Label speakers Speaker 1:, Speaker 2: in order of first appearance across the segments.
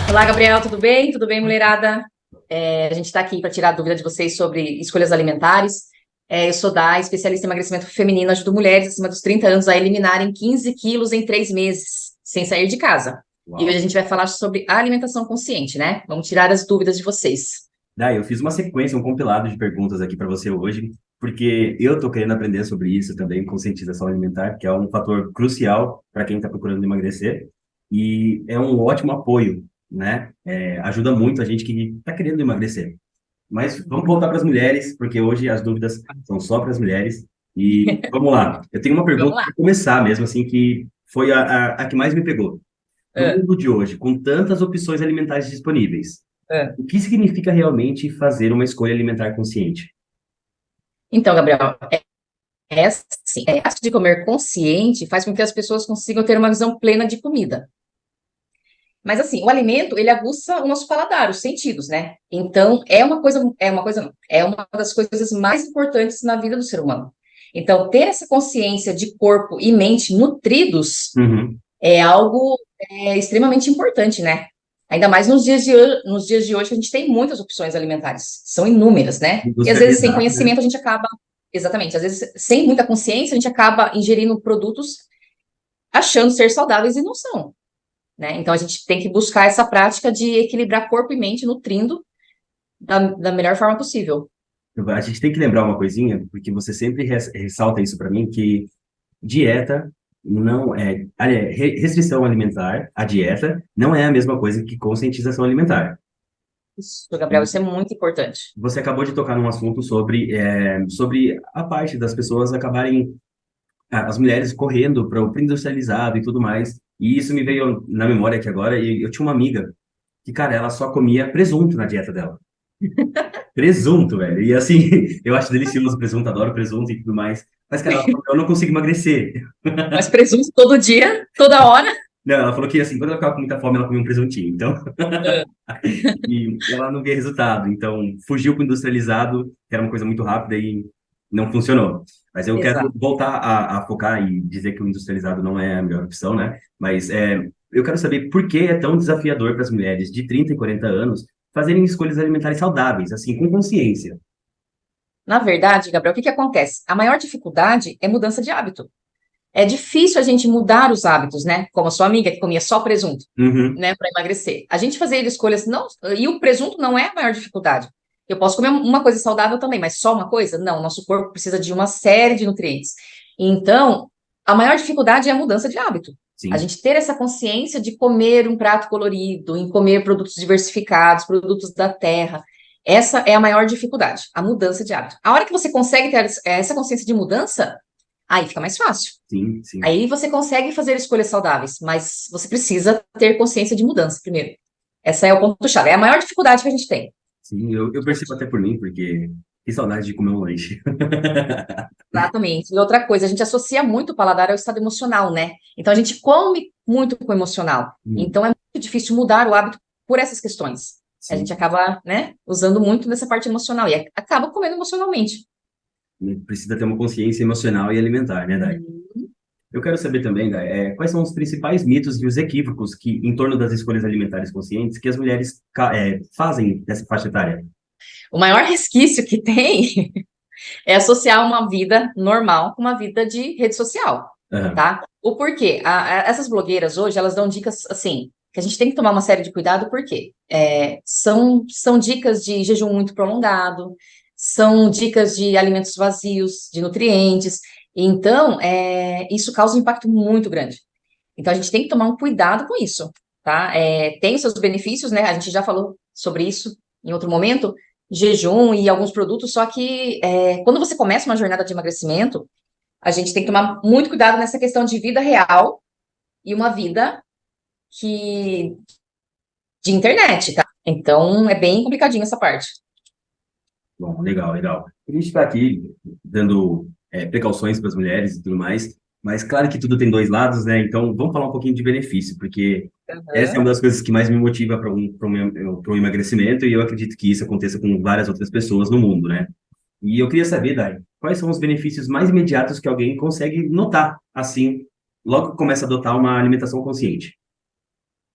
Speaker 1: Olá, Gabriel, tudo bem? Tudo bem, mulherada? A gente está aqui para tirar dúvida de vocês sobre escolhas alimentares. Eu sou especialista em emagrecimento feminino, ajudo mulheres acima dos 30 anos a eliminarem 15 quilos em 3 meses, sem sair de casa. E hoje
Speaker 2: Uau.
Speaker 1: a gente vai falar sobre a alimentação consciente, né? Vamos tirar as dúvidas de vocês.
Speaker 2: Daí, eu fiz uma sequência, um compilado de perguntas aqui para você hoje, porque eu tô querendo aprender sobre isso também, conscientização alimentar, que é um fator crucial para quem está procurando emagrecer, e é um ótimo apoio, né? Ajuda muito a gente que está querendo emagrecer. Mas vamos voltar para as mulheres, porque hoje as dúvidas são só para as mulheres. E vamos lá. Eu tenho uma
Speaker 1: Vamos
Speaker 2: pergunta
Speaker 1: lá.
Speaker 2: para começar mesmo, assim, que foi a que mais me pegou. No
Speaker 1: Ah,
Speaker 2: mundo de hoje, com tantas opções alimentares disponíveis,
Speaker 1: ah.
Speaker 2: o que significa realmente fazer uma escolha alimentar consciente?
Speaker 1: Então, Gabriel, assim, a arte de comer consciente faz com que as pessoas consigam ter uma visão plena de comida. Mas assim, o alimento, ele aguça o nosso paladar, os sentidos, né? Então, não, é uma das coisas mais importantes na vida do ser humano. Então, ter essa consciência de corpo e mente nutridos
Speaker 2: Uhum.
Speaker 1: é algo extremamente importante, né? Ainda mais nos dias de hoje, que a gente tem muitas opções alimentares, são inúmeras, né? E às vezes, sem
Speaker 2: Industrializado, né?
Speaker 1: conhecimento, a gente acaba, exatamente, às vezes, sem muita consciência, a gente acaba ingerindo produtos achando ser saudáveis e não são, né? Então a gente tem que buscar essa prática de equilibrar corpo e mente, nutrindo da melhor forma possível.
Speaker 2: A gente tem que lembrar uma coisinha, porque você sempre ressalta isso para mim, que dieta não é, restrição alimentar, a dieta não é a mesma coisa que conscientização alimentar.
Speaker 1: Isso, Gabriel, isso é muito importante.
Speaker 2: Você acabou de tocar num assunto sobre a parte das pessoas acabarem, as mulheres correndo para o industrializado e tudo mais. E isso me veio na memória aqui agora. E eu tinha uma amiga que, cara, ela só comia presunto na dieta dela. Presunto, velho. E assim, eu acho delicioso presunto, adoro presunto e tudo mais. Mas, cara, ela falou, eu não consigo emagrecer.
Speaker 1: Mas presunto todo dia, toda hora.
Speaker 2: Não, ela falou que, assim, quando ela ficava com muita fome, ela comia um presuntinho. Então, e ela não via resultado. Então, fugiu para o industrializado, que era uma coisa muito rápida e não funcionou. Mas eu quero
Speaker 1: Exato.
Speaker 2: voltar a focar e dizer que o industrializado não é a melhor opção, né? Mas eu quero saber por que é tão desafiador para as mulheres de 30 e 40 anos fazerem escolhas alimentares saudáveis, assim, com consciência.
Speaker 1: Na verdade, Gabriel, o que que acontece? A maior dificuldade é mudança de hábito. É difícil a gente mudar os hábitos, né? Como a sua amiga que comia só presunto,
Speaker 2: Uhum,
Speaker 1: né, para emagrecer. A gente fazer escolhas não, e o presunto não é a maior dificuldade. Eu posso comer uma coisa saudável também, mas só uma coisa? Não, nosso corpo precisa de uma série de nutrientes. Então, a maior dificuldade é a mudança de hábito. A
Speaker 2: sim.
Speaker 1: gente ter essa consciência de comer um prato colorido, em comer produtos diversificados, produtos da terra. Essa é a maior dificuldade, a mudança de hábito. A hora que você consegue ter essa consciência de mudança, aí fica mais fácil.
Speaker 2: Sim, sim.
Speaker 1: Aí você consegue fazer escolhas saudáveis, mas você precisa ter consciência de mudança primeiro. Essa é o ponto-chave, é a maior dificuldade que a gente tem.
Speaker 2: Sim, eu percebo até por mim, porque que saudade de comer um lanche.
Speaker 1: Exatamente. E outra coisa, a gente associa muito o paladar ao estado emocional, né? Então a gente come muito com o emocional.
Speaker 2: Hum,
Speaker 1: Então é muito difícil mudar o hábito por essas questões. A gente
Speaker 2: sim.
Speaker 1: acaba, né, usando muito nessa parte emocional e acaba comendo emocionalmente.
Speaker 2: Precisa ter uma consciência emocional e alimentar, né, Dai?
Speaker 1: Uhum.
Speaker 2: Eu quero saber também, Dai, quais são os principais mitos e os equívocos que, em torno das escolhas alimentares conscientes que as mulheres fazem nessa faixa etária?
Speaker 1: O maior resquício que tem é associar uma vida normal com uma vida de rede social,
Speaker 2: Aham,
Speaker 1: tá? O porquê? Essas blogueiras hoje, elas dão dicas assim, que a gente tem que tomar uma série de cuidado, porque são dicas de jejum muito prolongado, são dicas de alimentos vazios, de nutrientes, então isso causa um impacto muito grande. Então a gente tem que tomar um cuidado com isso, tá? Tem os seus benefícios, né? A gente já falou sobre isso em outro momento, jejum e alguns produtos, só que quando você começa uma jornada de emagrecimento, a gente tem que tomar muito cuidado nessa questão de vida real e uma vida que de internet, tá? Então é bem complicadinho essa parte.
Speaker 2: bom, legal, legal. A gente está aqui dando precauções para as mulheres e tudo mais, mas claro que tudo tem dois lados, né? Então vamos falar um pouquinho de benefício, porque essa é
Speaker 1: Aham.
Speaker 2: uma das coisas que mais me motiva para um emagrecimento e eu acredito que isso aconteça com várias outras pessoas no mundo, né? E eu queria saber, Dai, quais são os benefícios mais imediatos que alguém consegue notar, assim, logo que começa a adotar uma alimentação consciente?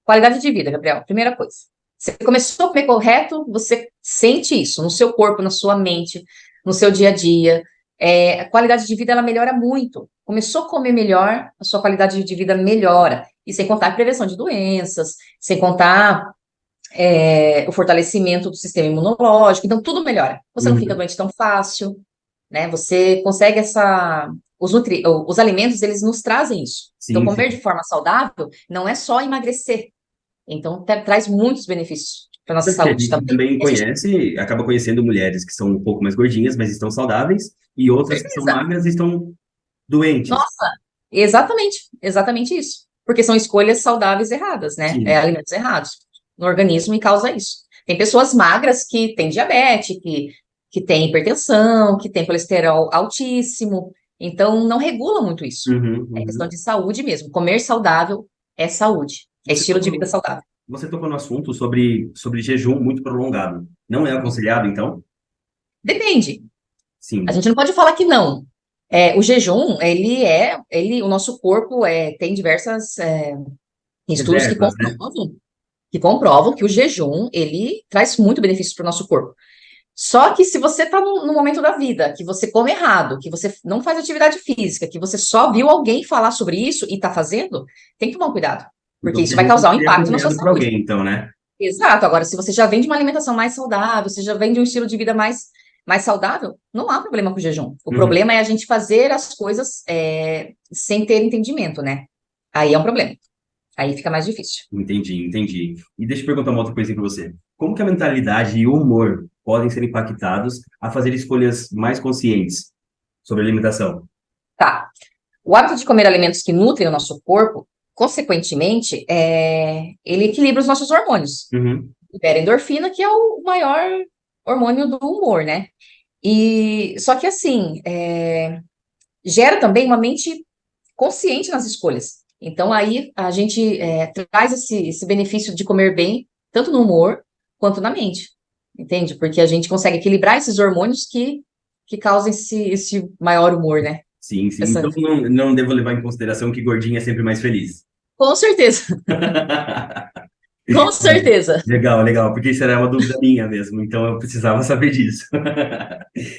Speaker 1: Qualidade de vida, Gabriel, primeira coisa. Você começou a comer correto, você sente isso no seu corpo, na sua mente, no seu dia a dia. A qualidade de vida, ela melhora muito. Começou a comer melhor, a sua qualidade de vida melhora. E sem contar a prevenção de doenças, sem contar o fortalecimento do sistema imunológico. Então, tudo melhora. Você não fica
Speaker 2: Uhum.
Speaker 1: doente tão fácil, né? Você consegue os alimentos, eles nos trazem isso. Então,
Speaker 2: Sim,
Speaker 1: comer de
Speaker 2: sim.
Speaker 1: forma saudável não é só emagrecer. Então, traz muitos benefícios para nossa
Speaker 2: Porque a
Speaker 1: saúde
Speaker 2: gente
Speaker 1: também.
Speaker 2: também
Speaker 1: E a gente,
Speaker 2: conhece, acaba conhecendo mulheres que são um pouco mais gordinhas, mas estão saudáveis, e
Speaker 1: com
Speaker 2: outras que são
Speaker 1: certeza.
Speaker 2: magras e estão doentes.
Speaker 1: Nossa, exatamente isso. Porque são escolhas saudáveis erradas, né?
Speaker 2: Sim.
Speaker 1: Alimentos errados no organismo e causa isso. Tem pessoas magras que têm diabetes, que têm hipertensão, que têm colesterol altíssimo. Então, não regula muito isso.
Speaker 2: Uhum,
Speaker 1: É questão
Speaker 2: uhum.
Speaker 1: de saúde mesmo. Comer saudável é saúde. É
Speaker 2: Você
Speaker 1: estilo de vida
Speaker 2: tocou,
Speaker 1: saudável.
Speaker 2: você tocou no assunto sobre jejum muito prolongado. Não é aconselhado, então?
Speaker 1: Depende. A
Speaker 2: Sim.
Speaker 1: gente não pode falar que não. O jejum, o nosso corpo tem diversas estudos
Speaker 2: Reservas, né?
Speaker 1: que comprovam que o jejum, ele traz muito benefício para o nosso corpo. Só que se você está no momento da vida, que você come errado, que você não faz atividade física, que você só viu alguém falar sobre isso e está fazendo, tem que tomar um cuidado, porque
Speaker 2: Então, o
Speaker 1: isso vai
Speaker 2: jejum tem
Speaker 1: causar
Speaker 2: que
Speaker 1: um
Speaker 2: ser
Speaker 1: impacto na sua
Speaker 2: acompanhado por
Speaker 1: saúde.
Speaker 2: alguém, então, né?
Speaker 1: Exato. Agora, se você já vem de uma alimentação mais saudável, você já vem de um estilo de vida mais saudável, não há problema com o jejum. O
Speaker 2: Uhum.
Speaker 1: problema é a gente fazer as coisas sem ter entendimento, né? Aí é um problema. Aí fica mais difícil.
Speaker 2: Entendi, entendi. E deixa eu perguntar uma outra coisa para você. Como que a mentalidade e o humor podem ser impactados a fazer escolhas mais conscientes sobre alimentação?
Speaker 1: Tá. O hábito de comer alimentos que nutrem o nosso corpo, consequentemente, ele equilibra os nossos hormônios.
Speaker 2: Uhum.
Speaker 1: Libera endorfina, que é o maior hormônio do humor, né? E só que assim, gera também uma mente consciente nas escolhas. Então, aí a gente traz esse benefício de comer bem, tanto no humor quanto na mente, entende? Porque a gente consegue equilibrar esses hormônios que causam esse maior humor, né?
Speaker 2: Sim, sim.
Speaker 1: Essa,
Speaker 2: Então não devo levar em consideração que gordinho é sempre mais feliz.
Speaker 1: com certeza, com certeza.
Speaker 2: Legal, legal, porque isso era uma dúvida minha mesmo, então eu precisava saber disso.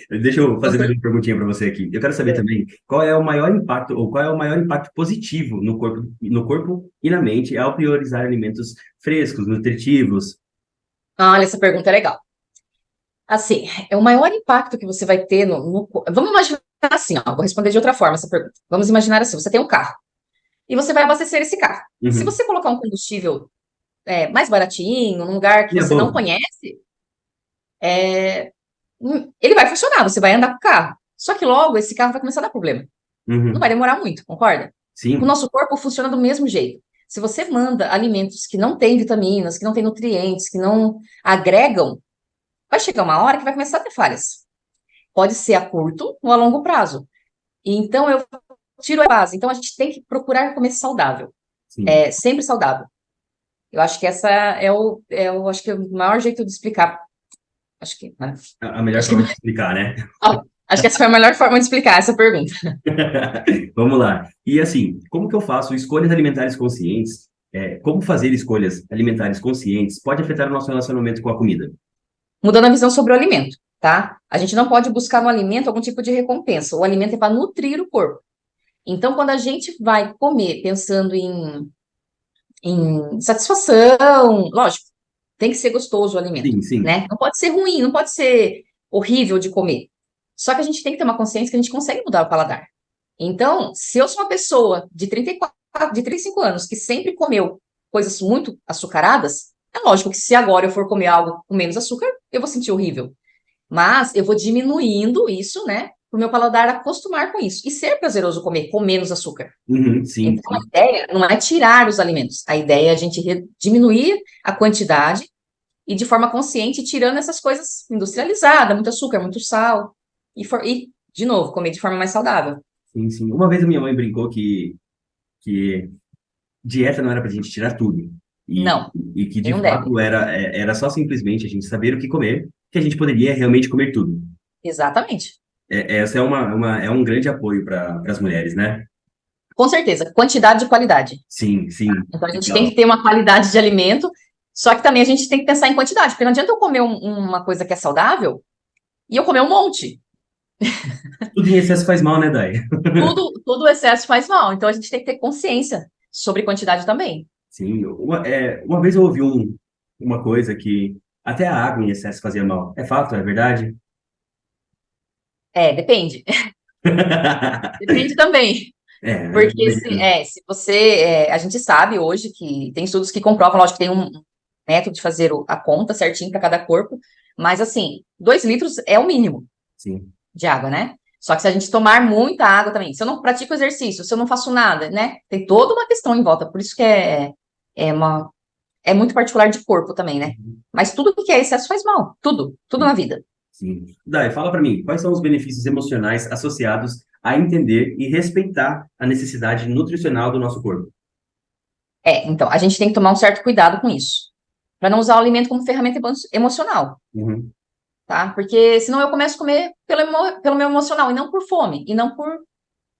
Speaker 2: Deixa eu
Speaker 1: Com
Speaker 2: fazer mais
Speaker 1: cer-
Speaker 2: uma perguntinha para você aqui. Eu quero saber também qual é o maior impacto, ou qual é o maior impacto positivo no corpo e na mente ao priorizar alimentos frescos, nutritivos.
Speaker 1: Olha, essa pergunta é legal. Assim, é o maior impacto que você vai ter Vamos imaginar assim, ó, vou responder de outra forma essa pergunta. Vamos imaginar assim, você tem um carro e você vai abastecer esse carro. Se
Speaker 2: Uhum.
Speaker 1: você colocar um combustível mais baratinho, num lugar que
Speaker 2: E é
Speaker 1: você não
Speaker 2: bom.
Speaker 1: conhece, ele vai funcionar, você vai andar com o carro. Só que logo esse carro vai começar a dar problema. Não vai
Speaker 2: Uhum.
Speaker 1: demorar muito, concorda? O
Speaker 2: Sim.
Speaker 1: nosso corpo funciona do mesmo jeito. Se você manda alimentos que não têm vitaminas, que não têm nutrientes, que não agregam, vai chegar uma hora que vai começar a ter falhas. Pode ser a curto ou a longo prazo. E então eu tiro a base. Então a gente tem que procurar comer saudável,
Speaker 2: Sim.
Speaker 1: sempre saudável. Eu acho que essa acho que é o maior jeito de explicar. Acho que, né?
Speaker 2: A melhor
Speaker 1: acho que,
Speaker 2: forma de explicar, né?
Speaker 1: acho que essa foi a melhor forma de explicar essa pergunta.
Speaker 2: Vamos lá. E assim, como que eu faço escolhas alimentares conscientes? Como fazer escolhas alimentares conscientes pode afetar o nosso relacionamento com a comida?
Speaker 1: Mudando a visão sobre o alimento, tá? A gente não pode buscar no alimento algum tipo de recompensa. O alimento é para nutrir o corpo. Então, quando a gente vai comer pensando em satisfação, lógico, tem que ser gostoso o alimento,
Speaker 2: Sim, sim.
Speaker 1: né? Não pode ser ruim, não pode ser horrível de comer. Só que a gente tem que ter uma consciência que a gente consegue mudar o paladar. Então, se eu sou uma pessoa de 34, de 35 anos que sempre comeu coisas muito açucaradas, é lógico que se agora eu for comer algo com menos açúcar, eu vou sentir horrível. Mas eu vou diminuindo isso, né? Para o meu paladar acostumar com isso. E ser prazeroso comer com menos açúcar.
Speaker 2: Uhum, sim,
Speaker 1: Então, a
Speaker 2: sim.
Speaker 1: ideia não é tirar os alimentos. A ideia é a gente diminuir a quantidade e, de forma consciente, ir tirando essas coisas industrializadas, muito açúcar, muito sal. E, de novo, comer de forma mais saudável.
Speaker 2: Sim, sim. Uma vez a minha mãe brincou que dieta não era pra gente tirar tudo. E,
Speaker 1: Não,
Speaker 2: e que, de
Speaker 1: nenhum deve.
Speaker 2: fato, era só simplesmente a gente saber o que comer, que a gente poderia realmente comer tudo.
Speaker 1: Exatamente.
Speaker 2: Essa é um grande apoio para as mulheres, né?
Speaker 1: Com certeza, quantidade e qualidade.
Speaker 2: Sim, sim.
Speaker 1: Então, a gente tem
Speaker 2: Legal.
Speaker 1: que ter uma qualidade de alimento, só que também a gente tem que pensar em quantidade, porque não adianta eu comer uma coisa que é saudável e eu comer um monte.
Speaker 2: Tudo em excesso faz mal, né, Dai?
Speaker 1: Tudo excesso faz mal, então a gente tem que ter consciência sobre quantidade também.
Speaker 2: Sim, uma vez eu ouvi uma coisa que até a água em excesso fazia mal. É fato, é verdade?
Speaker 1: É, depende. Depende também.
Speaker 2: É,
Speaker 1: Porque se você. A gente sabe hoje que tem estudos que comprovam, lógico que tem um método de fazer a conta certinho para cada corpo, mas assim, 2 litros é o mínimo
Speaker 2: sim,
Speaker 1: de água, né? Só que se a gente tomar muita água também, se eu não pratico exercício, se eu não faço nada, né? Tem toda uma questão em volta, por isso que é, uma, é muito particular de corpo também, né? Mas tudo que é excesso faz mal, tudo na
Speaker 2: sim,
Speaker 1: vida.
Speaker 2: sim. Dai, fala para mim, quais são os benefícios emocionais associados a entender e respeitar a necessidade nutricional do nosso corpo?
Speaker 1: Então, a gente tem que tomar um certo cuidado com isso, para não usar o alimento como ferramenta emocional.
Speaker 2: Uhum,
Speaker 1: Tá? Porque senão eu começo a comer pelo meu emocional, e não por fome, e não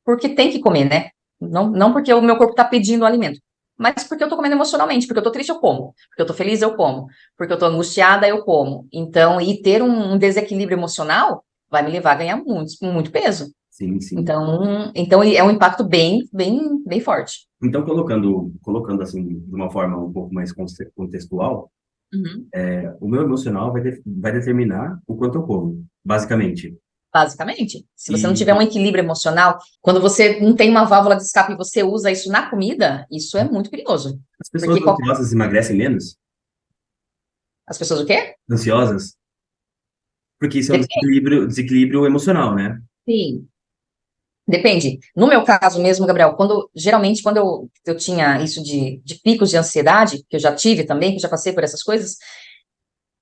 Speaker 1: porque tem que comer, né? Não porque o meu corpo tá pedindo o alimento, mas porque eu tô comendo emocionalmente, porque eu tô triste, eu como, porque eu tô feliz, eu como, porque eu tô angustiada, eu como. Então, e ter um desequilíbrio emocional vai me levar a ganhar muito peso.
Speaker 2: sim, sim.
Speaker 1: Então é um impacto bem forte.
Speaker 2: Então, colocando assim, de uma forma um pouco mais contextual,
Speaker 1: Uhum.
Speaker 2: o meu emocional vai determinar o quanto eu como, basicamente.
Speaker 1: Basicamente, se você não tiver um
Speaker 2: E
Speaker 1: equilíbrio emocional, quando você não tem uma válvula de escape e você usa isso na comida, isso é muito perigoso.
Speaker 2: as pessoas
Speaker 1: Porque
Speaker 2: ansiosas emagrecem menos?
Speaker 1: as pessoas o quê?
Speaker 2: Ansiosas? Porque isso é um
Speaker 1: Depende.
Speaker 2: desequilíbrio emocional, né?
Speaker 1: Sim. Depende. No meu caso mesmo, Gabriel, geralmente quando eu tinha isso de picos de ansiedade, que eu já tive também, que eu já passei por essas coisas,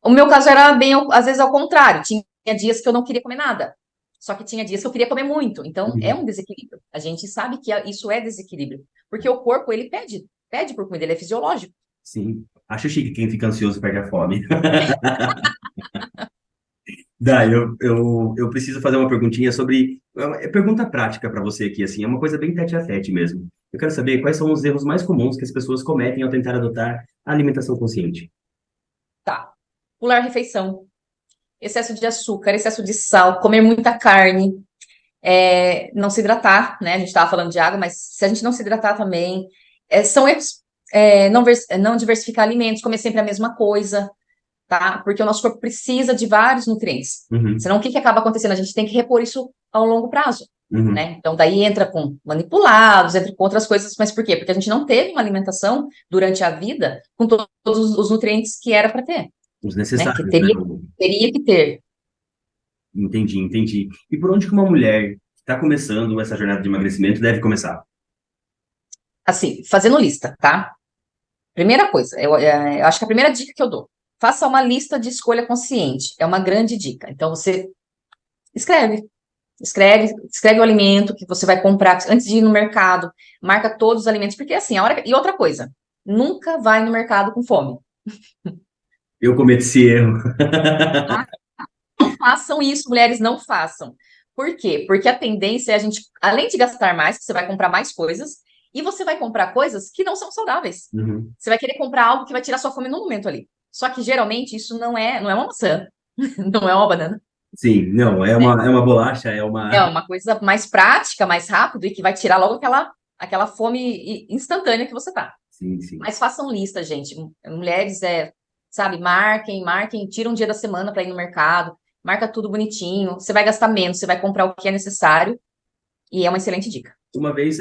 Speaker 1: o meu caso era bem, às vezes, ao contrário. Tinha dias que eu não queria comer nada. Só que tinha dias que eu queria comer muito. Então, é
Speaker 2: Uhum.
Speaker 1: um desequilíbrio. A gente sabe que isso é desequilíbrio. Porque o corpo, ele pede por comida, ele é fisiológico.
Speaker 2: Sim. Acho chique quem fica ansioso perde a fome. Dá, eu preciso fazer uma perguntinha sobre. É pergunta prática para você aqui, assim, é uma coisa bem tete a tete mesmo. Eu quero saber quais são os erros mais comuns que as pessoas cometem ao tentar adotar a alimentação consciente.
Speaker 1: Tá. Pular refeição, excesso de açúcar, excesso de sal, comer muita carne, não se hidratar, né? A gente estava falando de água, mas se a gente não se hidratar também, são erros, não diversificar alimentos, comer sempre a mesma coisa, tá? Porque o nosso corpo precisa de vários nutrientes.
Speaker 2: Uhum,
Speaker 1: Senão, o que acaba acontecendo? A gente tem que repor isso ao longo prazo,
Speaker 2: uhum.
Speaker 1: né? Então, daí entra com manipulados, entra com outras coisas, mas por quê? Porque a gente não teve uma alimentação durante a vida com todos os nutrientes que era para ter,
Speaker 2: Os
Speaker 1: né? Que
Speaker 2: necessários, né?
Speaker 1: teria que ter.
Speaker 2: Entendi, entendi. E por onde que uma mulher que está começando essa jornada de emagrecimento deve começar?
Speaker 1: Assim, fazendo lista, tá? Primeira coisa, eu acho que a primeira dica que eu dou, faça uma lista de escolha consciente. É uma grande dica. Então, você escreve. Escreve o alimento que você vai comprar antes de ir no mercado, marca todos os alimentos, porque assim, e outra coisa, nunca vai no mercado com fome.
Speaker 2: Eu cometo esse erro.
Speaker 1: Tá? Não façam isso, mulheres, não façam. Por quê? Porque a tendência é a gente, além de gastar mais, que você vai comprar mais coisas, e você vai comprar coisas que não são saudáveis.
Speaker 2: Uhum.
Speaker 1: Você vai querer comprar algo que vai tirar sua fome no momento ali. Só que geralmente isso não é uma maçã, não é uma banana.
Speaker 2: Sim, não, é uma bolacha, é uma.
Speaker 1: É uma coisa mais prática, mais rápido e que vai tirar logo aquela fome instantânea que você tá.
Speaker 2: Sim, sim.
Speaker 1: Mas façam lista, gente. Mulheres, sabe, marquem, tira um dia da semana para ir no mercado, marca tudo bonitinho. Você vai gastar menos, você vai comprar o que é necessário e é uma excelente dica.
Speaker 2: Uma vez,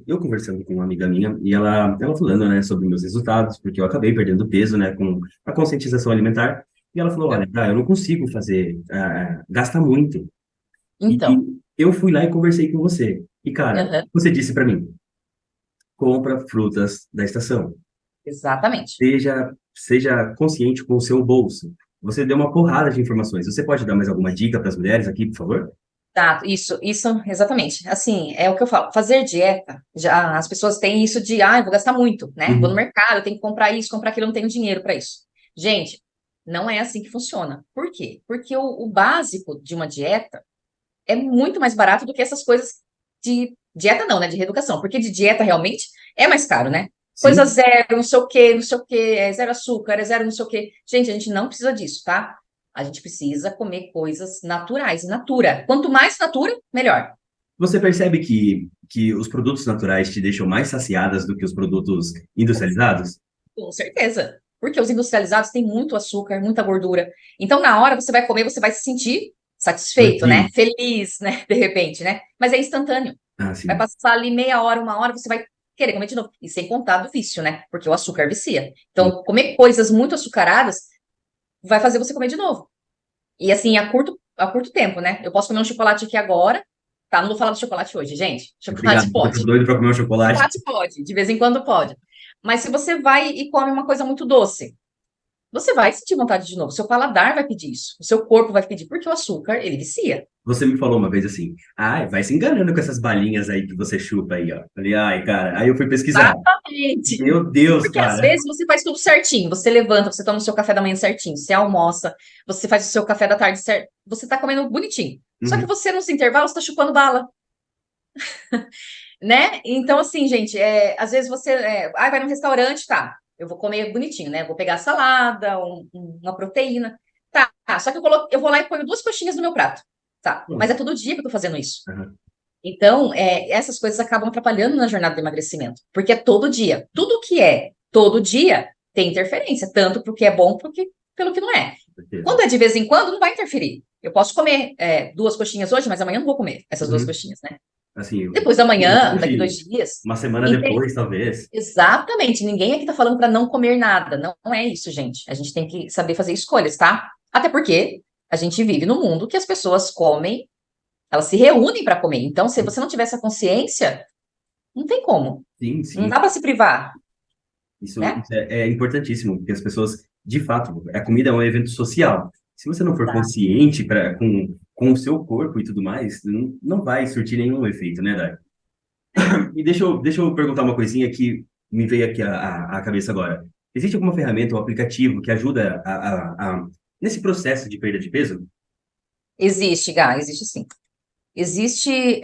Speaker 2: eu conversando com uma amiga minha e ela falando, né, sobre meus resultados, porque eu acabei perdendo peso, né, com a conscientização alimentar. E ela falou, olha, eu não consigo fazer, gasta muito. E
Speaker 1: Então,
Speaker 2: eu fui lá e conversei com você. E, cara,
Speaker 1: aham,
Speaker 2: você disse para mim, compra frutas da estação.
Speaker 1: exatamente.
Speaker 2: Seja consciente com o seu bolso. Você deu uma porrada de informações. Você pode dar mais alguma dica para as mulheres aqui, por favor?
Speaker 1: Tá, isso, exatamente. Assim, é o que eu falo. Fazer dieta, já as pessoas têm isso de, eu vou gastar muito, né? Vou no
Speaker 2: Uhum,
Speaker 1: mercado, eu tenho que comprar isso, comprar aquilo, eu não tenho dinheiro para isso. Gente, não é assim que funciona. Por quê? Porque o básico de uma dieta é muito mais barato do que essas coisas de Dieta não, né? De reeducação, porque de dieta realmente é mais caro, né? Coisa
Speaker 2: Sim.
Speaker 1: zero, não sei o quê, é zero açúcar, é zero não sei o quê. Gente, a gente não precisa disso, tá? A gente precisa comer coisas naturais, natura. Quanto mais natura, melhor.
Speaker 2: Você percebe que os produtos naturais te deixam mais saciadas do que os produtos industrializados?
Speaker 1: Com certeza. Porque os industrializados têm muito açúcar, muita gordura. Então, na hora você vai comer, você vai se sentir satisfeito, né?
Speaker 2: Sim.
Speaker 1: Feliz, né? De repente, né? Mas é instantâneo.
Speaker 2: Ah,
Speaker 1: Vai
Speaker 2: sim.
Speaker 1: passar ali meia hora, uma hora, você vai querer comer de novo. E sem contar do vício, né? Porque o açúcar vicia.
Speaker 2: Sim.
Speaker 1: Então, comer coisas muito açucaradas vai fazer você comer de novo. E assim, a curto tempo, né? Eu posso comer um chocolate aqui agora. Tá, não vou falar do chocolate hoje, gente.
Speaker 2: Obrigado,
Speaker 1: Chocolate
Speaker 2: porque eu tô
Speaker 1: pode.
Speaker 2: doido para comer um chocolate.
Speaker 1: Chocolate pode, de vez em quando pode. Mas se você vai e come uma coisa muito doce, você vai sentir vontade de novo. Seu paladar vai pedir isso. O seu corpo vai pedir, porque o açúcar, ele vicia.
Speaker 2: Você me falou uma vez assim, ai, vai se enganando com essas balinhas aí que você chupa aí, ó. Falei, ai, cara. Aí eu fui pesquisar.
Speaker 1: Exatamente.
Speaker 2: Meu Deus,
Speaker 1: Porque às
Speaker 2: cara.
Speaker 1: vezes você faz tudo certinho. Você levanta, você toma o seu café da manhã certinho, você almoça, você faz o seu café da tarde certo. Você tá comendo bonitinho. Só que
Speaker 2: Uhum.
Speaker 1: você, nos intervalos, tá chupando bala, né? Então, assim, gente, às vezes você vai num restaurante, tá? Eu vou comer bonitinho, né? Vou pegar salada, uma proteína. Tá, só que eu vou lá e ponho duas coxinhas no meu prato. Tá, mas
Speaker 2: Pronto.
Speaker 1: é todo dia que eu tô fazendo isso.
Speaker 2: Aham.
Speaker 1: Então, essas coisas acabam atrapalhando na jornada do emagrecimento, porque é todo dia. Tudo que é todo dia tem interferência, tanto pro que é bom pelo que não é.
Speaker 2: Com certeza.
Speaker 1: Quando é de vez em quando, não vai interferir. Eu posso comer duas coxinhas hoje, mas amanhã eu não vou comer essas duas
Speaker 2: Uhum.
Speaker 1: coxinhas, né?
Speaker 2: Assim,
Speaker 1: Depois da manhã, daqui
Speaker 2: hoje,
Speaker 1: 2 dias.
Speaker 2: uma semana
Speaker 1: Entende?
Speaker 2: depois, talvez.
Speaker 1: Exatamente. Ninguém aqui tá falando para não comer nada. Não é isso, gente. A gente tem que saber fazer escolhas, tá? Até porque a gente vive num mundo que as pessoas comem, elas se reúnem para comer. Então, se você não tiver essa consciência, não tem como.
Speaker 2: Sim,
Speaker 1: Não
Speaker 2: sim.
Speaker 1: dá para se privar,
Speaker 2: Isso,
Speaker 1: né?
Speaker 2: é importantíssimo, porque as pessoas, de fato, a comida é um evento social. Se você não for
Speaker 1: Tá.
Speaker 2: consciente com o seu corpo e tudo mais, não vai surtir nenhum efeito, né, Dai? E deixa eu perguntar uma coisinha que me veio aqui à cabeça agora. Existe alguma ferramenta ou aplicativo que ajuda nesse processo de perda de peso?
Speaker 1: Existe, Gá, existe sim. Existe,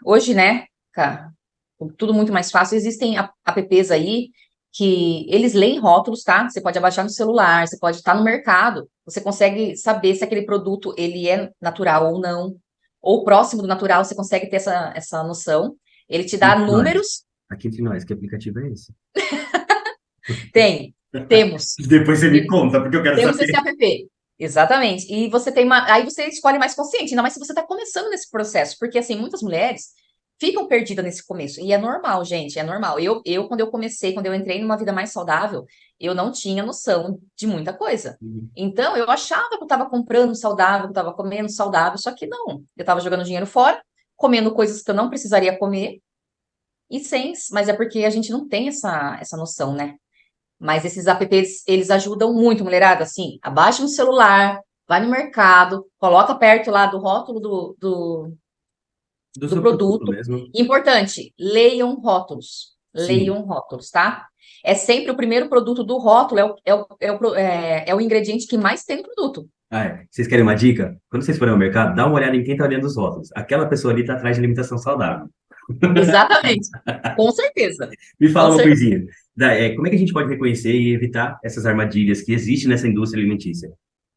Speaker 1: hoje, né, cara, tudo muito mais fácil. Existem apps aí que eles leem rótulos, tá? Você pode abaixar no celular, você pode estar no mercado, você consegue saber se aquele produto ele é natural ou não, ou próximo do natural, você consegue ter essa noção. Ele te dá
Speaker 2: Entre nós.
Speaker 1: números,
Speaker 2: Aqui entre nós, que aplicativo é esse?
Speaker 1: tem, temos.
Speaker 2: Depois você me conta, porque eu quero
Speaker 1: Temos esse
Speaker 2: saber.
Speaker 1: app. Exatamente. E você tem aí você escolhe mais consciente, ainda mais se você está começando nesse processo, porque assim, muitas mulheres ficam perdidas nesse começo. E é normal, gente, é normal. Quando eu comecei, quando eu entrei numa vida mais saudável, eu não tinha noção de muita coisa. Então, eu achava que eu estava comprando saudável, que eu estava comendo saudável, só que não. Eu estava jogando dinheiro fora, comendo coisas que eu não precisaria comer, mas é porque a gente não tem essa noção, né? Mas esses apps, eles ajudam muito, mulherada, assim, abaixa no celular, vai no mercado, coloca perto lá do rótulo
Speaker 2: Do
Speaker 1: do
Speaker 2: seu produto
Speaker 1: produto.
Speaker 2: mesmo.
Speaker 1: Importante,
Speaker 2: Sim.
Speaker 1: leiam rótulos, tá? É sempre o primeiro produto do rótulo, é o ingrediente que mais tem no produto.
Speaker 2: Ah, é. Vocês querem uma dica? Quando vocês forem ao mercado, dá uma olhada em quem está olhando os rótulos. Aquela pessoa ali está atrás de alimentação saudável.
Speaker 1: Exatamente, com certeza,
Speaker 2: Me
Speaker 1: com
Speaker 2: fala uma
Speaker 1: certeza.
Speaker 2: coisinha. Como é que a gente pode reconhecer e evitar essas armadilhas que existem nessa indústria alimentícia?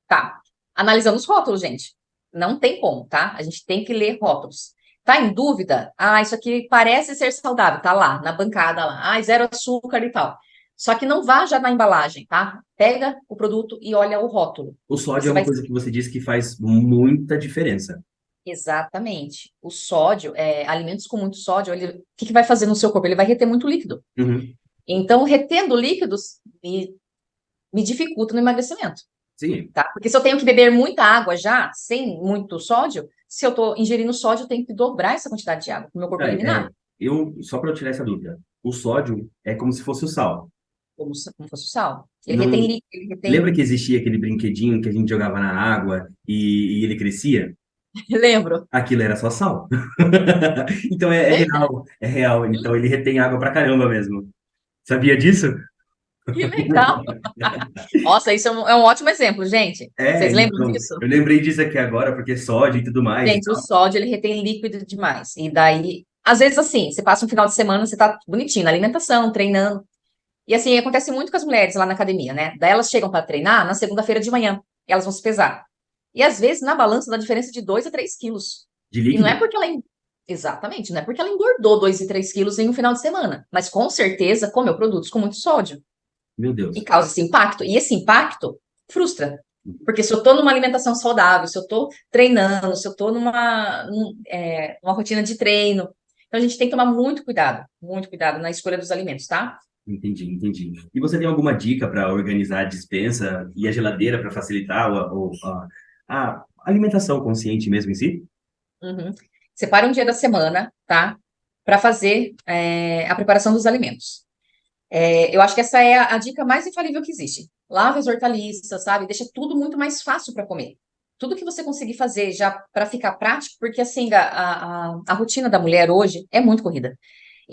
Speaker 1: Tá. Analisando os rótulos, gente. Não tem como, tá? A gente tem que ler rótulos. Tá em dúvida? Ah, isso aqui parece ser saudável. Tá lá, na bancada lá. Ah, zero açúcar e tal. Só que não vá já na embalagem, tá? Pega o produto e olha o rótulo.
Speaker 2: O sódio é
Speaker 1: Você
Speaker 2: uma
Speaker 1: vai.
Speaker 2: coisa que você disse que faz muita diferença.
Speaker 1: Exatamente. O sódio, alimentos com muito sódio, o que que vai fazer no seu corpo? Ele vai reter muito líquido.
Speaker 2: Uhum.
Speaker 1: Então, retendo líquidos me dificulta no emagrecimento.
Speaker 2: Sim.
Speaker 1: Tá? Porque se eu tenho que beber muita água já, sem muito sódio, se eu estou ingerindo sódio, eu tenho que dobrar essa quantidade de água para o meu corpo eliminar,
Speaker 2: Só para eu tirar essa dúvida, o sódio é como se fosse o sal.
Speaker 1: como fosse o sal. Ele retém
Speaker 2: Não,
Speaker 1: líquido, ele
Speaker 2: lembra
Speaker 1: retém.
Speaker 2: que existia aquele brinquedinho que a gente jogava na água e ele crescia?
Speaker 1: Lembro.
Speaker 2: Aquilo era só sal. Então é
Speaker 1: Pois é,
Speaker 2: real, é real. Então ele retém água pra caramba mesmo. Sabia disso?
Speaker 1: que legal. Nossa, isso é um ótimo exemplo, gente. Vocês lembram
Speaker 2: Então,
Speaker 1: disso?
Speaker 2: eu lembrei disso aqui agora, porque sódio e tudo mais e
Speaker 1: Gente, o
Speaker 2: tal.
Speaker 1: sódio, ele retém líquido demais. E daí, Às vezes, assim, você passa um final de semana, você tá bonitinho na alimentação, treinando. E assim, acontece muito com as mulheres lá na academia, né? Daí elas chegam para treinar na segunda-feira de manhã. E elas vão se pesar. E às vezes, na balança, dá diferença de 2 a 3 quilos.
Speaker 2: De
Speaker 1: E não
Speaker 2: líquido?
Speaker 1: é porque ela. Exatamente, não é porque ela engordou 2 e 3 quilos em um final de semana. Mas com certeza comeu produtos com muito sódio.
Speaker 2: Meu
Speaker 1: E
Speaker 2: Deus.
Speaker 1: causa esse impacto. E esse impacto frustra. Porque se eu tô numa alimentação saudável, se eu tô treinando, se eu tô numa rotina de treino. Então a gente tem que tomar muito cuidado na escolha dos alimentos, tá?
Speaker 2: Entendi, entendi. E você tem alguma dica para organizar a despensa e a geladeira para facilitar a alimentação consciente mesmo em si?
Speaker 1: Uhum. Separa um dia da semana, tá? Para fazer a preparação dos alimentos. Eu acho que essa é a dica mais infalível que existe. Lave as hortaliças, sabe? Deixa tudo muito mais fácil para comer. Tudo que você conseguir fazer já para ficar prático, porque assim, a rotina da mulher hoje é muito corrida.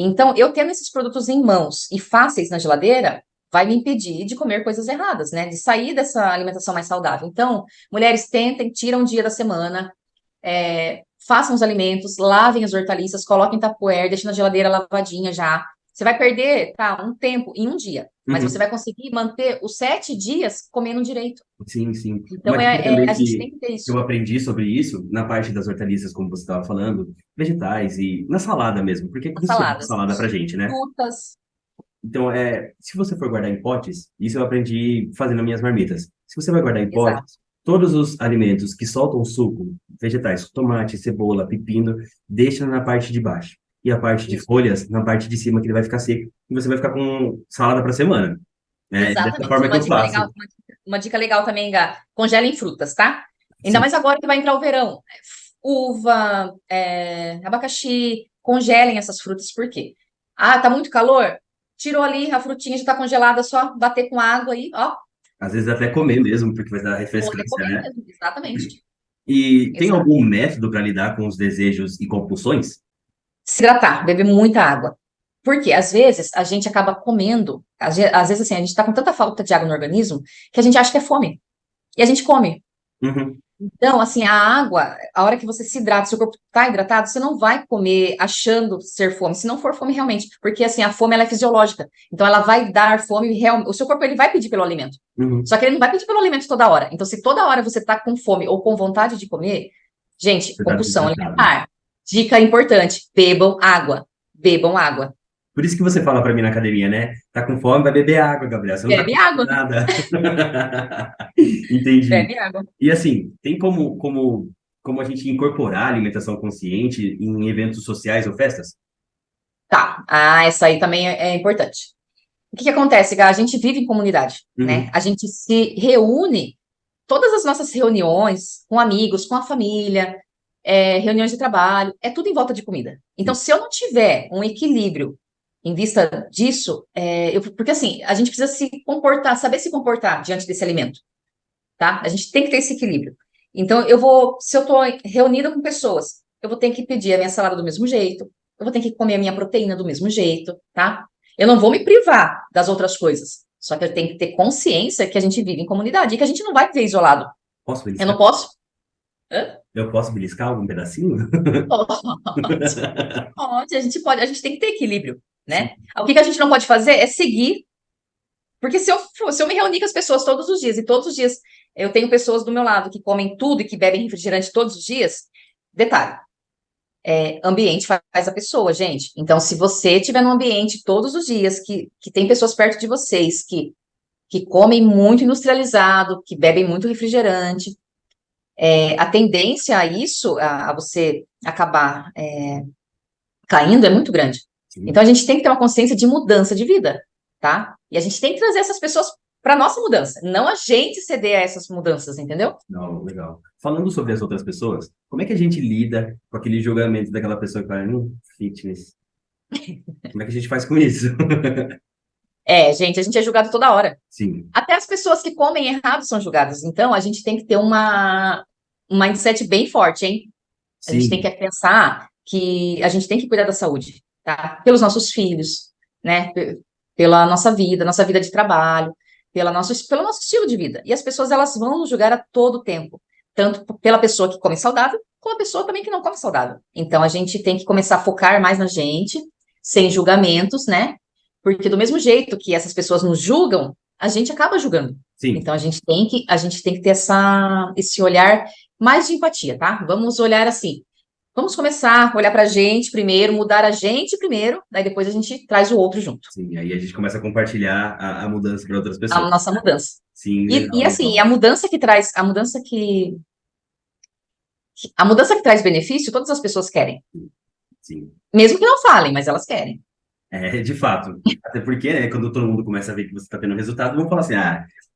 Speaker 1: Então, eu tendo esses produtos em mãos e fáceis na geladeira, vai me impedir de comer coisas erradas, né? De sair dessa alimentação mais saudável. Então, mulheres, tentem, tiram um dia da semana, façam os alimentos, lavem as hortaliças, coloquem em tupperware, deixem na geladeira lavadinha já. Você vai perder, tá, um tempo em um dia, mas você
Speaker 2: Uhum.
Speaker 1: vai conseguir manter os 7 dias comendo direito.
Speaker 2: Sim, sim.
Speaker 1: Então,
Speaker 2: Uma dica também
Speaker 1: a gente tem
Speaker 2: que
Speaker 1: que ter
Speaker 2: eu
Speaker 1: isso.
Speaker 2: aprendi sobre isso, na parte das hortaliças, como você estava falando, vegetais e na salada mesmo, porque é
Speaker 1: As
Speaker 2: crucial a
Speaker 1: saladas,
Speaker 2: salada pra gente, né?
Speaker 1: frutas,
Speaker 2: Então, se você for guardar em potes, isso eu aprendi fazendo minhas marmitas. Se você vai guardar em
Speaker 1: exato,
Speaker 2: potes, todos os alimentos que soltam suco, vegetais, tomate, cebola, pepino, deixa na parte de baixo. E a parte de
Speaker 1: isso,
Speaker 2: folhas, na parte de cima, que ele vai ficar seco. E você vai ficar com salada para semana. É dessa
Speaker 1: exatamente.
Speaker 2: forma que eu faço.
Speaker 1: Uma dica legal também, Gá, congelem frutas, tá? Ainda
Speaker 2: Sim.
Speaker 1: mais agora que vai entrar o verão. Uva, abacaxi, congelem essas frutas, por quê? Ah, tá muito calor? Tirou ali, a frutinha já tá congelada, só bater com água aí, ó,
Speaker 2: Às vezes até comer mesmo, porque vai dar
Speaker 1: poder
Speaker 2: refrescância,
Speaker 1: comer
Speaker 2: né?
Speaker 1: mesmo. Exatamente.
Speaker 2: E tem
Speaker 1: Exato.
Speaker 2: algum método para lidar com os desejos e compulsões?
Speaker 1: Se hidratar, beber muita água. Porque às vezes a gente acaba comendo, às vezes assim, a gente tá com tanta falta de água no organismo que a gente acha que é fome. E a gente come.
Speaker 2: Uhum.
Speaker 1: Então, assim, a água, a hora que você se hidrata, seu corpo está hidratado, você não vai comer achando ser fome, se não for fome realmente, porque assim, a fome ela é fisiológica. Então ela vai dar fome realmente, o seu corpo ele vai pedir pelo alimento.
Speaker 2: Uhum.
Speaker 1: Só que ele não vai pedir pelo alimento toda hora. Então, se toda hora você está com fome ou com vontade de comer, gente,
Speaker 2: Você está
Speaker 1: compulsão
Speaker 2: desidratado.
Speaker 1: alimentar. Dica importante: bebam água. Bebam água.
Speaker 2: Por isso que você fala para mim na academia, né? Tá com fome, vai beber água, Gabriel. Você não tá com
Speaker 1: Bebe água.
Speaker 2: nada. Entendi.
Speaker 1: Bebe água.
Speaker 2: E assim, tem como a gente incorporar a alimentação consciente em eventos sociais ou festas?
Speaker 1: Tá. Ah, essa aí também é importante. O que que acontece, Gá? A gente vive em comunidade, né?
Speaker 2: Uhum.
Speaker 1: A gente se reúne, todas as nossas reuniões com amigos, com a família, reuniões de trabalho, é tudo em volta de comida. Então,
Speaker 2: Sim.
Speaker 1: se eu não tiver um equilíbrio em vista disso, porque assim, a gente precisa se comportar, saber se comportar diante desse alimento, tá? A gente tem que ter esse equilíbrio. Então, se eu estou reunida com pessoas, eu vou ter que pedir a minha salada do mesmo jeito, eu vou ter que comer a minha proteína do mesmo jeito, tá? Eu não vou me privar das outras coisas. Só que eu tenho que ter consciência que a gente vive em comunidade e que a gente não vai viver isolado.
Speaker 2: Posso
Speaker 1: Eu não
Speaker 2: beliscar?
Speaker 1: posso. Hã?
Speaker 2: Eu posso beliscar algum pedacinho?
Speaker 1: Pode, pode, a gente tem que ter equilíbrio,
Speaker 2: Sim.
Speaker 1: né? O que que a gente não pode fazer é seguir, porque se eu me reunir com as pessoas todos os dias, e todos os dias eu tenho pessoas do meu lado que comem tudo e que bebem refrigerante todos os dias, detalhe, ambiente faz a pessoa, gente. Então, se você estiver num ambiente todos os dias que tem pessoas perto de vocês que comem muito industrializado, que bebem muito refrigerante, a tendência a isso, a você acabar caindo é muito grande.
Speaker 2: Sim.
Speaker 1: Então a gente tem que ter uma consciência de mudança de vida, tá? E a gente tem que trazer essas pessoas para nossa mudança, não a gente ceder a essas mudanças, entendeu?
Speaker 2: Não, legal. Falando sobre as outras pessoas, como é que a gente lida com aquele julgamento daquela pessoa que fala, fitness? Como é que a gente faz com isso?
Speaker 1: Gente, a gente é julgado toda hora.
Speaker 2: Sim,
Speaker 1: Até as pessoas que comem errado são julgadas. Então a gente tem que ter um mindset bem forte, hein? A gente tem
Speaker 2: sim,
Speaker 1: que pensar que a gente tem que cuidar da saúde, tá? Pelos nossos filhos, né? Pela nossa vida de trabalho, pelo nosso estilo de vida. E as pessoas, elas vão nos julgar a todo tempo, tanto pela pessoa que come saudável, com a pessoa também que não come saudável. Então, a gente tem que começar a focar mais na gente, sem julgamentos, né? Porque do mesmo jeito que essas pessoas nos julgam, a gente acaba julgando.
Speaker 2: Sim,
Speaker 1: Então, a gente tem que ter esse olhar mais de empatia, tá? Vamos olhar assim. Vamos começar a olhar pra gente primeiro, mudar a gente primeiro, daí depois a gente traz o outro junto.
Speaker 2: sim. Aí a gente começa a compartilhar a mudança para outras
Speaker 1: A
Speaker 2: pessoas.
Speaker 1: nossa mudança.
Speaker 2: Sim,
Speaker 1: E
Speaker 2: legal,
Speaker 1: assim,
Speaker 2: legal.
Speaker 1: a mudança que traz benefício, todas as pessoas querem.
Speaker 2: Sim.
Speaker 1: Mesmo que não falem, mas elas querem.
Speaker 2: É, de fato. Até porque, né, quando todo mundo começa a ver que você está tendo resultado, vão falar assim,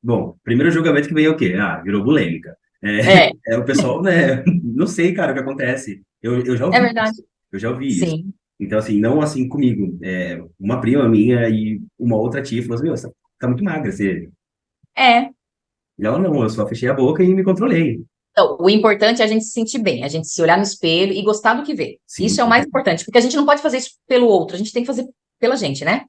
Speaker 2: bom, primeiro julgamento que vem é o quê? Virou bulêmica.
Speaker 1: É,
Speaker 2: O pessoal, né, não sei, cara, o que acontece. Eu já
Speaker 1: é
Speaker 2: ouvi
Speaker 1: verdade.
Speaker 2: isso. Eu já ouvi isso.
Speaker 1: Sim.
Speaker 2: Então, assim, não assim comigo. Uma prima minha e uma outra tia falou assim, meu, você tá muito magra.
Speaker 1: É.
Speaker 2: E ela, não, eu só fechei a boca e me controlei.
Speaker 1: Então, o importante é a gente se sentir bem, a gente se olhar no espelho e gostar do que vê.
Speaker 2: Sim,
Speaker 1: Isso é o mais importante, porque a gente não pode fazer isso pelo outro, a gente tem que fazer pela gente, né?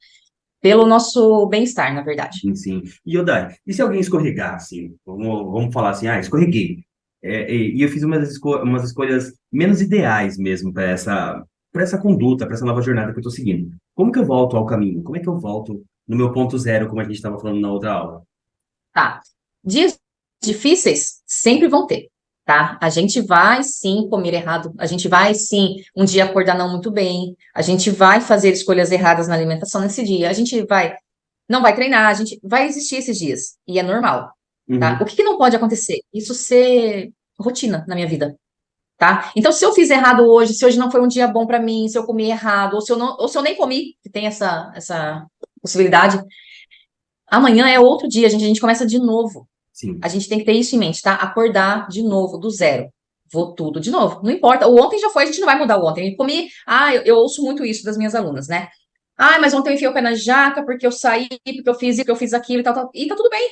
Speaker 1: Pelo nosso bem-estar, na verdade.
Speaker 2: sim, sim. E Odai, e se alguém escorregar, assim, vamos falar assim, escorreguei. E eu fiz umas escolhas menos ideais mesmo para essa conduta, para essa nova jornada que eu estou seguindo. Como que eu volto ao caminho? Como é que eu volto no meu ponto zero, como a gente estava falando na outra aula?
Speaker 1: Tá. Dias difíceis sempre vão ter, tá? A gente vai sim comer errado, a gente vai sim um dia acordar não muito bem, a gente vai fazer escolhas erradas na alimentação nesse dia, a gente vai não vai treinar, a gente vai existir esses dias e é normal, tá? O
Speaker 2: Uhum,
Speaker 1: que que não pode acontecer? Isso ser rotina na minha vida. Tá? Então, se eu fiz errado hoje, se hoje não foi um dia bom para mim, se eu comi errado, ou se eu não, ou se eu nem comi, que tem essa possibilidade, amanhã é outro dia, a gente começa de novo. A
Speaker 2: sim.
Speaker 1: gente tem que ter isso em mente, tá? Acordar de novo, do zero. Vou tudo de novo. Não importa. O ontem já foi, a gente não vai mudar o ontem. Eu comi. Eu ouço muito isso das minhas alunas, né? Mas ontem eu enfiei o pé na jaca porque eu saí, porque eu fiz isso, porque eu fiz aquilo e tal, tal. E tá tudo bem.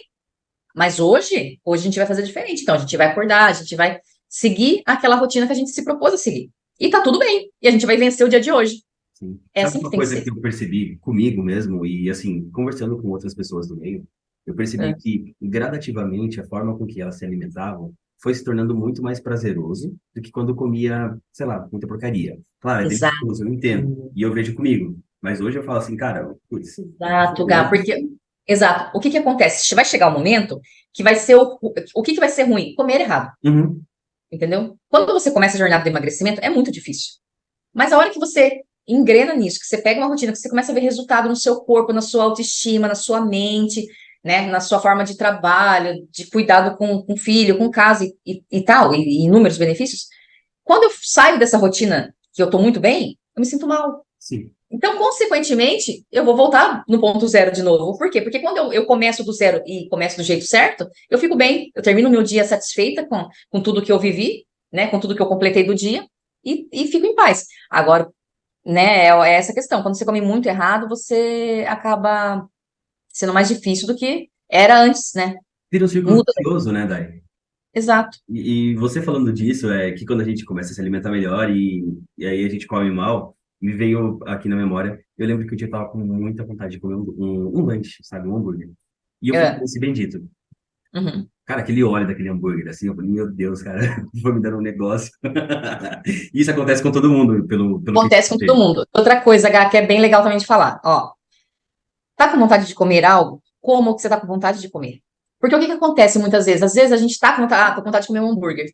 Speaker 1: Mas hoje a gente vai fazer diferente. Então, a gente vai acordar, a gente vai seguir aquela rotina que a gente se propôs a seguir. E tá tudo bem. E a gente vai vencer o dia de hoje.
Speaker 2: Sim.
Speaker 1: É
Speaker 2: Sabe
Speaker 1: assim que
Speaker 2: uma
Speaker 1: tem que
Speaker 2: coisa
Speaker 1: ser.
Speaker 2: que eu percebi comigo mesmo e assim, conversando com outras pessoas do meio, eu percebi
Speaker 1: É.
Speaker 2: que gradativamente a forma com que elas se alimentavam foi se tornando muito mais prazeroso do que quando comia, sei lá, muita porcaria. Claro, é
Speaker 1: Exato.
Speaker 2: delicioso, eu entendo. E eu vejo comigo. Mas hoje eu falo assim, cara, putz, é
Speaker 1: Exato, Gá,
Speaker 2: prazeroso.
Speaker 1: porque, exato, o que que acontece? Vai chegar um momento que vai ser o que que vai ser ruim? Comer errado,
Speaker 2: Uhum.
Speaker 1: entendeu? Quando você começa a jornada de emagrecimento, é muito difícil. Mas a hora que você engrena nisso, que você pega uma rotina, que você começa a ver resultado no seu corpo, na sua autoestima, na sua mente, né, na sua forma de trabalho, de cuidado com o filho, com casa e tal, e inúmeros benefícios, quando eu saio dessa rotina que eu tô muito bem, eu me sinto mal.
Speaker 2: Sim.
Speaker 1: Então, consequentemente, eu vou voltar no ponto zero de novo. Por quê? Porque quando eu começo do zero e começo do jeito certo, eu fico bem, eu termino o meu dia satisfeita com tudo que eu vivi, né, com tudo que eu completei do dia e fico em paz. Agora, né, é essa questão. Quando você come muito errado, você acaba sendo mais difícil do que era antes, né?
Speaker 2: Vira um círculo
Speaker 1: Muda.
Speaker 2: vicioso, né, Dai?
Speaker 1: Exato.
Speaker 2: E você falando disso, é que quando a gente começa a se alimentar melhor e aí a gente come mal, me veio aqui na memória, eu lembro que um dia eu tava com muita vontade de comer um lanche, sabe, um hambúrguer. E eu fui
Speaker 1: É.
Speaker 2: nesse bendito.
Speaker 1: Uhum.
Speaker 2: Cara, aquele óleo daquele hambúrguer, assim, eu falei, meu Deus, cara, foi me dando um negócio. Isso acontece com todo mundo, pelo que
Speaker 1: Acontece com
Speaker 2: eu
Speaker 1: todo
Speaker 2: sei.
Speaker 1: mundo. Outra coisa, Gá, que é bem legal também de falar. Ó, tá com vontade de comer algo? Como que você tá com vontade de comer? Porque o que que acontece muitas vezes? Às vezes a gente tá com vontade, tô com vontade de comer um hambúrguer.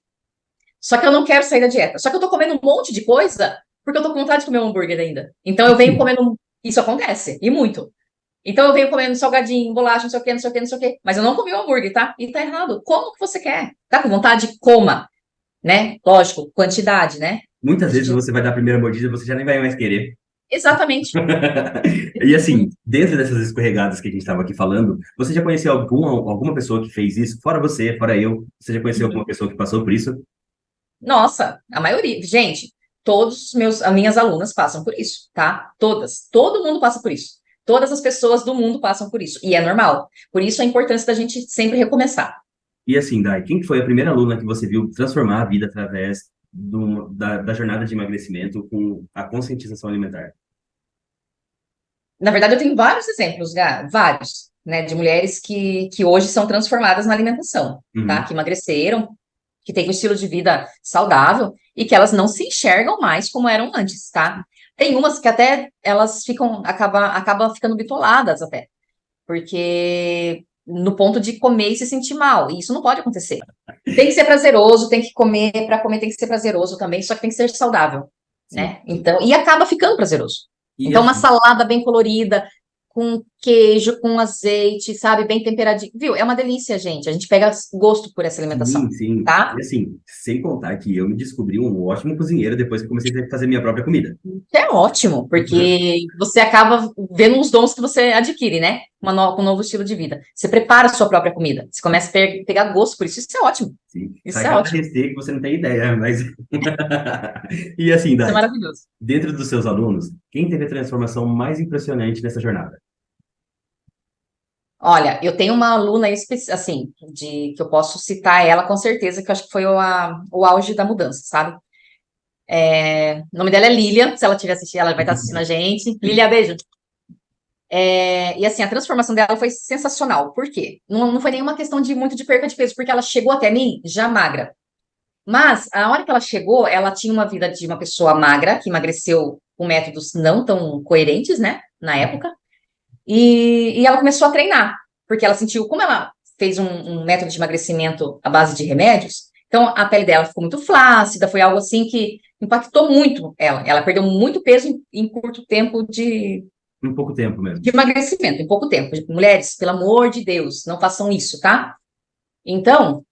Speaker 1: Só que eu não quero sair da dieta. Só que eu tô comendo um monte de coisa porque eu tô com vontade de comer um hambúrguer ainda. Então eu venho comendo. Isso acontece, e muito. Então eu venho comendo salgadinho, bolacha, não sei o quê, não sei o quê, não sei o quê. Mas eu não comi o hambúrguer, tá? E tá errado. Como que você quer? Tá com vontade? Coma, né? Lógico, quantidade, né? A
Speaker 2: Muitas vezes
Speaker 1: gente...
Speaker 2: você vai dar a primeira mordida e você já nem vai mais querer.
Speaker 1: Exatamente.
Speaker 2: E assim, dentro dessas escorregadas que a gente estava aqui falando, você já conheceu alguma pessoa que fez isso? Fora você, fora eu, você já conheceu alguma pessoa que passou por isso?
Speaker 1: Nossa, a maioria. Gente, as minhas alunas passam por isso, tá? Todas. Todo mundo passa por isso. Todas as pessoas do mundo passam por isso. E é normal. Por isso a importância da gente sempre recomeçar.
Speaker 2: E assim, Dai, quem que foi a primeira aluna que você viu transformar a vida através da jornada de emagrecimento com a conscientização alimentar?
Speaker 1: Na verdade, eu tenho vários exemplos, Gá, vários, né, de mulheres que hoje são transformadas na alimentação, tá?
Speaker 2: Uhum.
Speaker 1: Que emagreceram, que têm um estilo de vida saudável e que elas não se enxergam mais como eram antes, tá? Tem umas que até elas acabam ficando bitoladas até, porque no ponto de comer e se sentir mal, e isso não pode acontecer. Tem que ser prazeroso, tem que comer, para comer tem que ser prazeroso também, só que tem que ser saudável,
Speaker 2: Sim.
Speaker 1: né? Então, e acaba ficando prazeroso.
Speaker 2: E
Speaker 1: Então, uma
Speaker 2: assim,
Speaker 1: salada bem colorida, com queijo, com azeite, sabe, bem temperadinho. Viu? É uma delícia, gente. A gente pega gosto por essa alimentação,
Speaker 2: sim, sim.
Speaker 1: tá?
Speaker 2: E assim, sem contar que eu me descobri um ótimo cozinheiro depois que eu comecei a fazer minha própria comida.
Speaker 1: É ótimo, porque você acaba vendo uns dons que você adquire, né? Com um novo estilo de vida. Você prepara a sua própria comida. Você começa a pegar gosto por isso. Isso é ótimo.
Speaker 2: Sim.
Speaker 1: Isso
Speaker 2: Sai
Speaker 1: é
Speaker 2: cada
Speaker 1: ótimo.
Speaker 2: receita que você não tem ideia, mas... E assim,
Speaker 1: Isso é
Speaker 2: Dai,
Speaker 1: maravilhoso.
Speaker 2: dentro dos seus alunos, quem teve a transformação mais impressionante nessa jornada?
Speaker 1: Olha, eu tenho uma aluna, assim, que eu posso citar ela com certeza, que eu acho que foi o auge da mudança, sabe? O nome dela é Lilia, se ela estiver assistindo, ela vai estar assistindo a gente. Lilia, beijo. E assim, a transformação dela foi sensacional. Por quê? Não foi nenhuma questão de muito de perca de peso, porque ela chegou até mim já magra. Mas a hora que ela chegou, ela tinha uma vida de uma pessoa magra, que emagreceu com métodos não tão coerentes, né? Na época. E ela começou a treinar, porque ela sentiu, como ela fez um método de emagrecimento à base de remédios, então a pele dela ficou muito flácida, foi algo assim que impactou muito ela. Ela perdeu muito peso em curto tempo
Speaker 2: Em pouco tempo
Speaker 1: de
Speaker 2: mesmo.
Speaker 1: emagrecimento, em pouco tempo. Mulheres, pelo amor de Deus, não façam isso, tá? Então,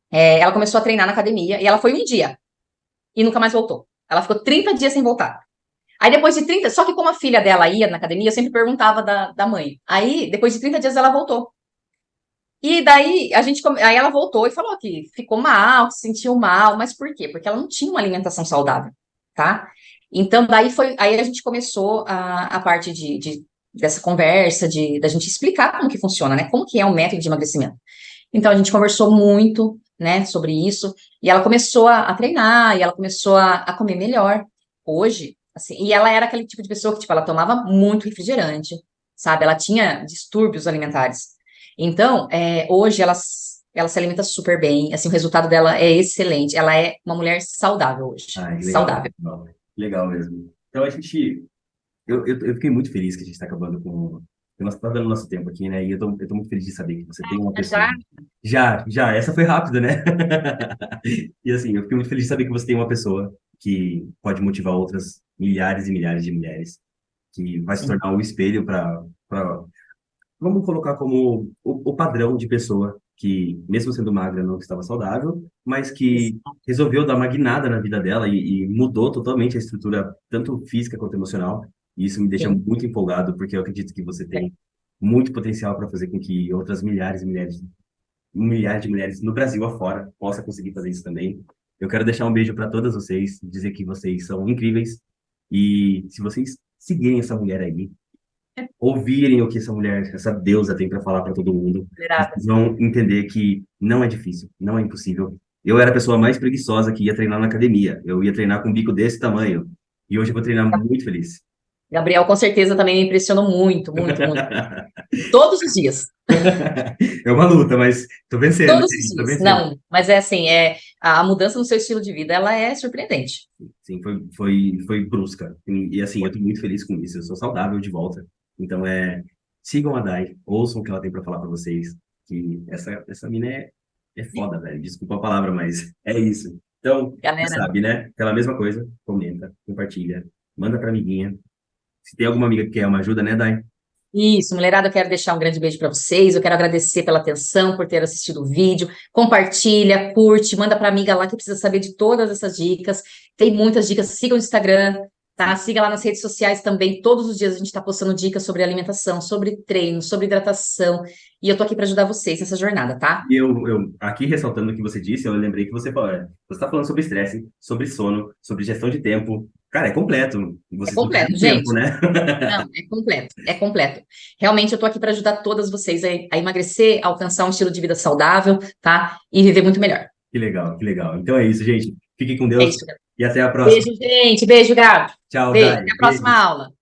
Speaker 1: ela começou a treinar na academia e ela foi um dia e nunca mais voltou. Ela ficou 30 dias sem voltar. Aí depois de 30, só que como a filha dela ia na academia, eu sempre perguntava da mãe. Aí, depois de 30 dias, ela voltou. E daí aí ela voltou e falou que ficou mal, que se sentiu mal, mas por quê? Porque ela não tinha uma alimentação saudável, tá? Então, aí a gente começou a parte dessa conversa, da gente explicar como que funciona, né? Como que é o método de emagrecimento. Então, a gente conversou muito, né, sobre isso, e ela começou a treinar, e ela começou a comer melhor. Hoje, assim, e ela era aquele tipo de pessoa que, tipo, ela tomava muito refrigerante, sabe? Ela tinha distúrbios alimentares. Então, hoje ela se alimenta super bem, assim, o resultado dela é excelente. Ela é uma mulher saudável hoje,
Speaker 2: Ai, legal.
Speaker 1: saudável.
Speaker 2: Legal, legal mesmo. Então, a gente... eu fiquei muito feliz que a gente está acabando com... que nós está dando nosso tempo aqui, né? E eu tô muito feliz de saber que você tem uma pessoa...
Speaker 1: Já.
Speaker 2: Já. Essa foi rápida, né? E assim, eu fiquei muito feliz de saber que você tem uma pessoa que pode motivar outras milhares e milhares de mulheres, que vai se
Speaker 1: Sim,
Speaker 2: tornar um espelho para vamos colocar como o padrão de pessoa que, mesmo sendo magra, não estava saudável, mas
Speaker 1: isso.
Speaker 2: que resolveu dar uma guinada na vida dela e mudou totalmente a estrutura, tanto física quanto emocional. E isso me deixa
Speaker 1: Sim.
Speaker 2: muito empolgado, porque eu acredito que você tem muito potencial para fazer com que outras milhares de mulheres no Brasil afora possam conseguir fazer isso também. Eu quero deixar um beijo para todas vocês, dizer que vocês são incríveis e se vocês seguirem essa mulher aí, ouvirem o que essa mulher, essa deusa tem para falar para todo mundo,
Speaker 1: Liberada.
Speaker 2: vocês vão entender que não é difícil, não é impossível. Eu era a pessoa mais preguiçosa que ia treinar na academia. Eu ia treinar com um bico desse tamanho. E hoje eu vou treinar muito feliz.
Speaker 1: Gabriel, com certeza, também me impressionou muito, muito, muito. Todos os dias.
Speaker 2: É uma luta, mas tô vencendo,
Speaker 1: Todos os
Speaker 2: gente, tô
Speaker 1: dias.
Speaker 2: vencendo.
Speaker 1: Não, mas é assim, a mudança no seu estilo de vida, ela é surpreendente.
Speaker 2: Sim, foi brusca. E assim, eu tô muito feliz com isso. Eu sou saudável de volta. Então, sigam a Dai, ouçam o que ela tem para falar para vocês. Que essa mina é foda, velho. Desculpa a palavra, mas é isso. Então, você
Speaker 1: Galera,
Speaker 2: sabe, né? Aquela mesma coisa, comenta, compartilha, manda pra amiguinha. Se tem alguma amiga que quer uma ajuda, né, Dai?
Speaker 1: isso, mulherada, eu quero deixar um grande beijo para vocês. Eu quero agradecer pela atenção, por ter assistido o vídeo. Compartilha, curte, manda para amiga lá que precisa saber de todas essas dicas. Tem muitas dicas. Siga o Instagram, tá? Siga lá nas redes sociais também. Todos os dias a gente está postando dicas sobre alimentação, sobre treino, sobre hidratação. E eu tô aqui para ajudar vocês nessa jornada, tá?
Speaker 2: E eu, aqui ressaltando o que você disse, eu lembrei que você está falando sobre estresse, sobre sono, sobre gestão de tempo. Cara, é completo.
Speaker 1: É
Speaker 2: Você só precisa
Speaker 1: completo,
Speaker 2: de tempo,
Speaker 1: gente.
Speaker 2: né?
Speaker 1: Não, é completo, é completo. Realmente eu tô aqui para ajudar todas vocês a emagrecer, a alcançar um estilo de vida saudável, tá? E viver muito melhor.
Speaker 2: Que legal, que legal. Então é isso, gente. Fique com
Speaker 1: É
Speaker 2: Deus
Speaker 1: isso.
Speaker 2: e até a próxima.
Speaker 1: Beijo, gente. Beijo, Gabi.
Speaker 2: Tchau,
Speaker 1: Beijo.
Speaker 2: Dai.
Speaker 1: Até a próxima
Speaker 2: Beijo.
Speaker 1: aula.